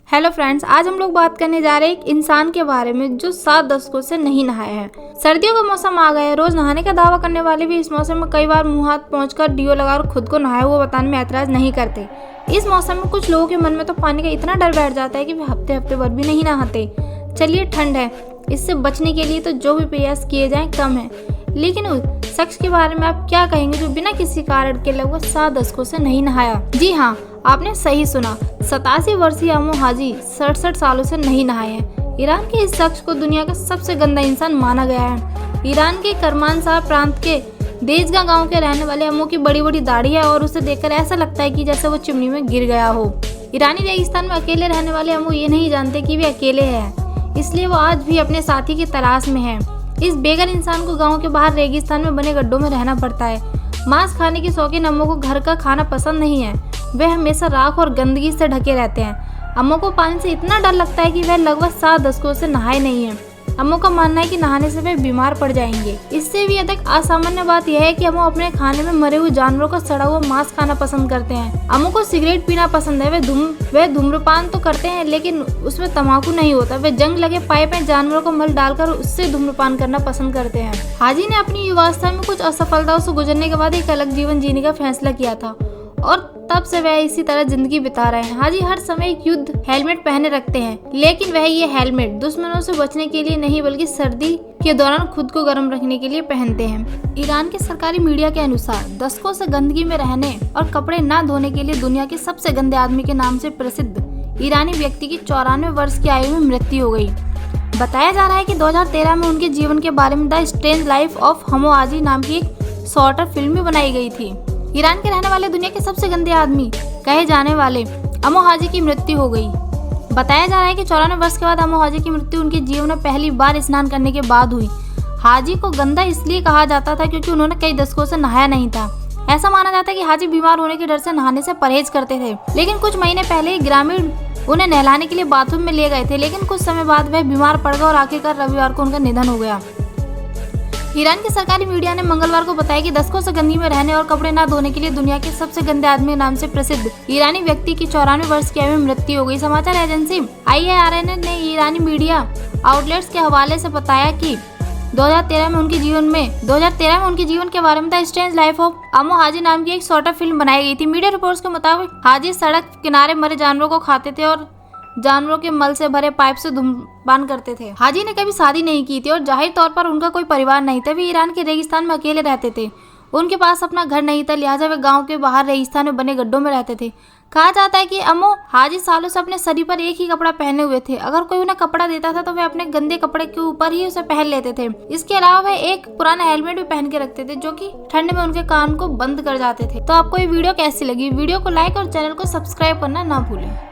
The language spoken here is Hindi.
हेलो फ्रेंड्स, आज हम लोग बात करने जा रहे हैं एक इंसान के बारे में जो 7 दशकों से नहीं नहाया है। सर्दियों का मौसम आ गया है। रोज नहाने का दावा करने वाले भी इस मौसम में कई बार मुंह हाथ पहुंचकर डीओ लगाकर खुद को नहाया हुआ बताने में ऐतराज नहीं करते। इस मौसम में कुछ लोगों के मन में तो पानी का इतना डर बैठ जाता है कि वे हफ्ते हफ्ते भर भी नहीं नहाते। चलिए, ठंड है, इससे बचने के लिए तो जो भी प्रयास किए जाएं कम है, लेकिन उस शख्स के बारे में आप क्या कहेंगे जो बिना किसी कारण के लगभग 7 दशकों से नहीं नहाया? जी हाँ, आपने सही सुना। 87 वर्षीय अमो हाजी 67 सालों से नहीं नहाए हैं। ईरान के इस शख्स को दुनिया का सबसे गंदा इंसान माना गया है। ईरान के करमानशाह प्रांत के देजगा गांव के रहने वाले अमो की बड़ी बड़ी दाढ़ी है और उसे देखकर ऐसा लगता है कि जैसे वो चिमनी में गिर गया हो। ईरानी रेगिस्तान में अकेले रहने वाले अमो ये नहीं जानते कि वे अकेले हैं, इसलिए वो आज भी अपने साथी की तलाश में है। इस बेघर इंसान को गांव के बाहर रेगिस्तान में बने गड्ढों में रहना पड़ता है। मांस खाने की शौकीन अम्मो को घर का खाना पसंद नहीं है। वे हमेशा राख और गंदगी से ढके रहते हैं। अम्मो को पानी से इतना डर लगता है कि वह लगभग 7 दशकों से नहाए नहीं है। अम्मो का मानना है कि नहाने से वे बीमार पड़ जाएंगे। इससे भी अधिक असामान्य बात यह है कि अम्मो अपने खाने में मरे हुए जानवरों का सड़ा हुआ मांस खाना पसंद करते हैं। अम्मो को सिगरेट पीना पसंद है। वे धूम्रपान तो करते हैं, लेकिन उसमें तम्बाकू नहीं होता। वे जंग लगे पाइप में जानवरों को मल डालकर उससे धूम्रपान करना पसंद करते हैं। हाजी ने अपनी युवावस्था में कुछ असफलताओं से गुजरने के बाद एक अलग जीवन जीने का फैसला किया था और तब से वह इसी तरह जिंदगी बिता रहे हैं। हाजी हर समय एक युद्ध हेलमेट पहने रखते हैं, लेकिन वह ये हेलमेट दुश्मनों से बचने के लिए नहीं बल्कि सर्दी के दौरान खुद को गर्म रखने के लिए पहनते हैं। ईरान के सरकारी मीडिया के अनुसार दशकों से गंदगी में रहने और कपड़े न धोने के लिए दुनिया के सबसे गंदे आदमी के नाम से प्रसिद्ध ईरानी व्यक्ति की 94 वर्ष की आयु में मृत्यु हो गई। बताया जा रहा है कि 2013 में उनके जीवन के बारे में the strange life of Amou Haji नाम की एक शॉर्ट फिल्म भी बनाई गई थी। ईरान के रहने वाले दुनिया के सबसे गंदे आदमी कहे जाने वाले अमो हाजी की मृत्यु हो गई। बताया जा रहा है कि 94 वर्ष के बाद अमो हाजी की मृत्यु उनके जीवन में पहली बार स्नान करने के बाद हुई। हाजी को गंदा इसलिए कहा जाता था क्योंकि उन्होंने कई दशकों से नहाया नहीं था। ऐसा माना जाता है कि हाजी बीमार होने के डर से नहाने से परहेज करते थे, लेकिन कुछ महीने पहले ही ग्रामीण उन्हें नहलाने के लिए बाथरूम में ले गए थे, लेकिन कुछ समय बाद वह बीमार पड़ गए और आखिरकार रविवार को उनका निधन हो गया। ईरान के सरकारी मीडिया ने मंगलवार को बताया कि दशकों से गंदगी में रहने और कपड़े न धोने के लिए दुनिया के सबसे गंदे आदमी नाम से प्रसिद्ध ईरानी व्यक्ति की 94 वर्ष की आयु में मृत्यु हो गई। समाचार एजेंसी IRNA ने ईरानी मीडिया आउटलेट्स के हवाले से बताया कि 2013 में उनके जीवन के बारे में the strange life of Amou Haji नाम की एक शॉर्ट फिल्म बनाई गई थी। मीडिया रिपोर्ट्स के मुताबिक हाजी सड़क किनारे मरे जानवरों को खाते थे और जानवरों के मल से भरे पाइप से धूम्रपान करते थे। हाजी ने कभी शादी नहीं की थी और जाहिर तौर पर उनका कोई परिवार नहीं था। वे ईरान के रेगिस्तान में अकेले रहते थे। उनके पास अपना घर नहीं था, लिहाजा वे गांव के बाहर रेगिस्तान में बने गड्ढों में रहते थे। कहा जाता है कि अमो हाजी सालों से अपने शरीर पर एक ही कपड़ा पहने हुए थे। अगर कोई उन्हें कपड़ा देता था तो वे अपने गंदे कपड़े के ऊपर ही उसे पहन लेते थे। इसके अलावा वे एक पुराना हेलमेट भी पहन के रखते थे जो कि ठंड में उनके कान को बंद कर जाते थे। तो आपको ये वीडियो कैसी लगी? वीडियो को लाइक और चैनल को सब्सक्राइब करना ना भूलें।